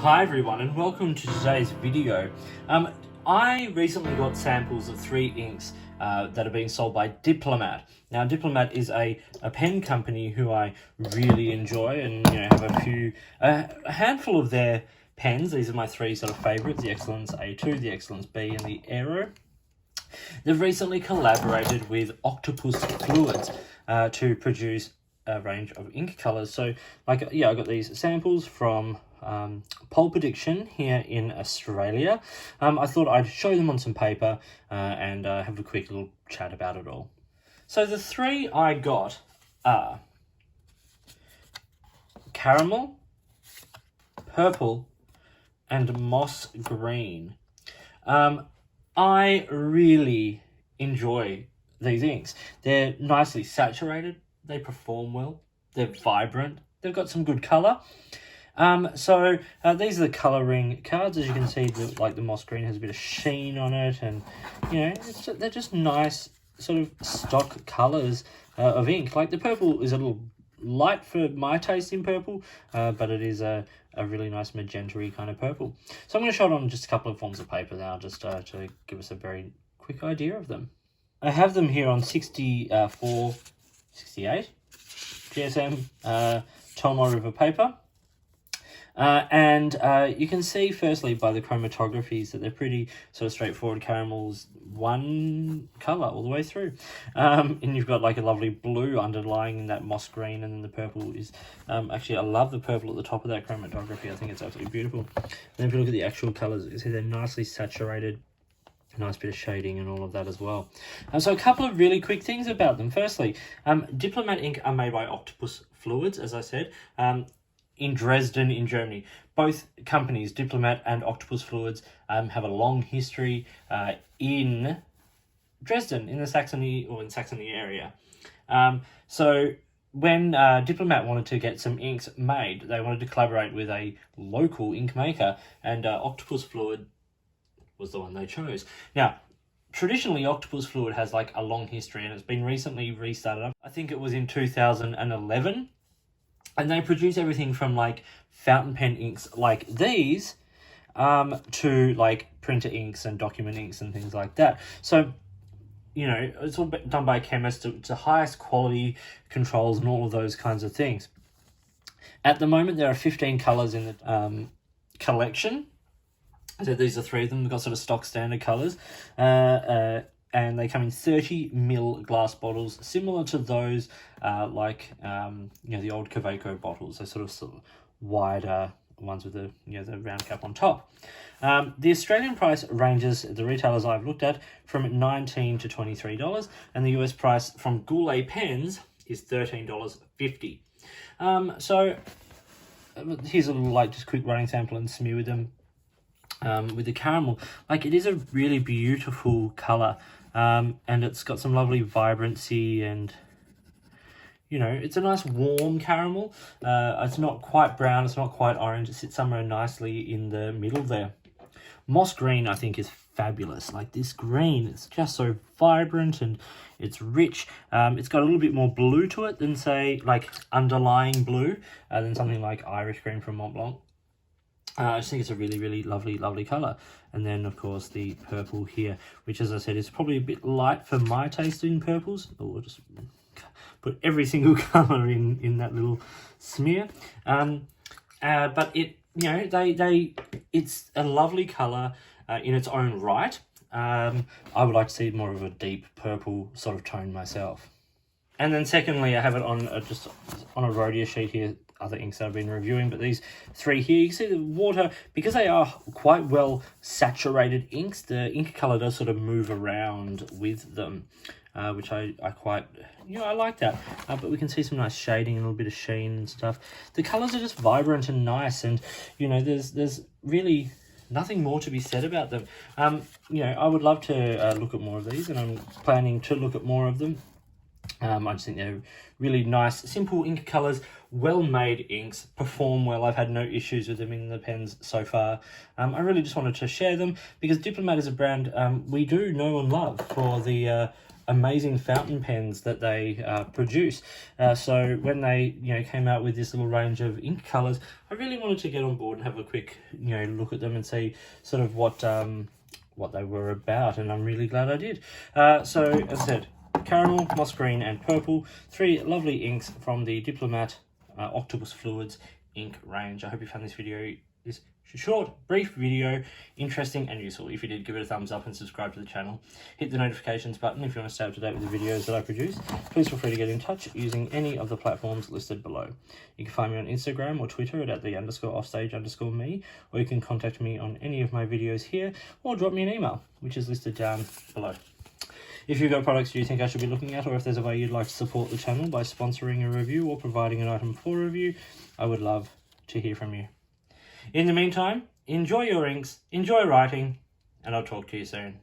Hi everyone and welcome to today's video. I recently got samples of 3 inks that are being sold by Diplomat. Now Diplomat is a pen company who I really enjoy, and have a handful of their pens. These are my 3 sort of favourites: the Excellence A2, the Excellence B and the Aero. They've recently collaborated with Octopus Fluids to produce a range of ink colours. So I got these samples from Pulp Addiction here in Australia. I thought I'd show them on some paper and have a quick little chat about it all. So the 3 I got are Caramel, Purple and Moss Green. I really enjoy these inks. They're nicely saturated, they perform well, they're vibrant, they've got some good colour. These are the colouring cards. As you can see, the Moss Green has a bit of sheen on it, and they're just nice sort of stock colours of ink. Like the purple is a little light for my taste in purple, but it is a really nice magenta-y kind of purple. So I'm going to show it on just a couple of forms of paper now, just to give us a very quick idea of them. I have them here on 64, 68 GSM Telmore River paper. You can see firstly by the chromatographies that they're pretty sort of straightforward. Caramel's one colour all the way through, and you've got like a lovely blue underlying in that moss green, and then the purple is actually, I love the purple at the top of that chromatography. I think it's absolutely beautiful. And then if you look at the actual colours, you see they're nicely saturated, a nice bit of shading and all of that as well. So a couple of really quick things about them. Firstly, Diplomat ink are made by Octopus Fluids, as I said, in Dresden in Germany. Both companies, Diplomat and Octopus Fluids, have a long history in Dresden, in the Saxony area. So when Diplomat wanted to get some inks made, they wanted to collaborate with a local ink maker, and Octopus Fluid was the one they chose. Now, traditionally, Octopus Fluid has like a long history, and it's been recently restarted up. I think it was in 2011. And they produce everything from like fountain pen inks like these to like printer inks and document inks and things like that. So, it's all done by a chemist to highest quality controls and all of those kinds of things. At the moment, there are 15 colours in the collection. So these are 3 of them. We've got sort of stock standard colours. And they come in 30ml glass bottles, similar to those the old Kaweco bottles. They're sort of wider ones with the the round cap on top. The Australian price ranges, the retailers I've looked at, from $19 to $23, and the US price from Goulet pens is $13.50. So here's a little just quick running sample and smear with them. With the caramel, it is a really beautiful colour, and it's got some lovely vibrancy, and it's a nice warm caramel. It's not quite brown, it's not quite orange, it sits somewhere nicely in the middle there. Moss green, I think, is fabulous. Like this green, it's just so vibrant and it's rich. It's got a little bit more blue to it than, say, like underlying blue than something like Irish green from Mont Blanc. I just think it's a really, really lovely colour. And then, of course, the purple here, which, as I said, is probably a bit light for my taste in purples. But we'll just put every single colour in that little smear. But it, it's a lovely colour in its own right. I would like to see more of a deep purple sort of tone myself. And then, secondly, I have it on just on a Rhodia sheet here. Other inks that I've been reviewing, but these 3 here, you can see the water, because they are quite well saturated inks, the ink colour does sort of move around with them, which I quite, I like that. But we can see some nice shading and a little bit of sheen and stuff. The colours are just vibrant and nice, and there's really nothing more to be said about them. I would love to look at more of these, and I'm planning to look at more of them. I just think they're really nice, simple ink colours, well-made inks, perform well. I've had no issues with them in the pens so far. I really just wanted to share them because Diplomat is a brand we do know and love for the amazing fountain pens that they produce. So when they came out with this little range of ink colors, I really wanted to get on board and have a quick look at them and see sort of what they were about, and I'm really glad I did. So as I said, caramel, moss green and purple, 3 lovely inks from the Diplomat Octopus Fluids ink range. I hope you found this video, this short, brief video, interesting and useful. If you did, give it a thumbs up and subscribe to the channel. Hit the notifications button if you want to stay up to date with the videos that I produce. Please feel free to get in touch using any of the platforms listed below. You can find me on Instagram or Twitter at @the_offstage_me, or you can contact me on any of my videos here, or drop me an email, which is listed down below. If you've got products you think I should be looking at, or if there's a way you'd like to support the channel by sponsoring a review or providing an item for review, I would love to hear from you. In the meantime, enjoy your inks, enjoy writing, and I'll talk to you soon.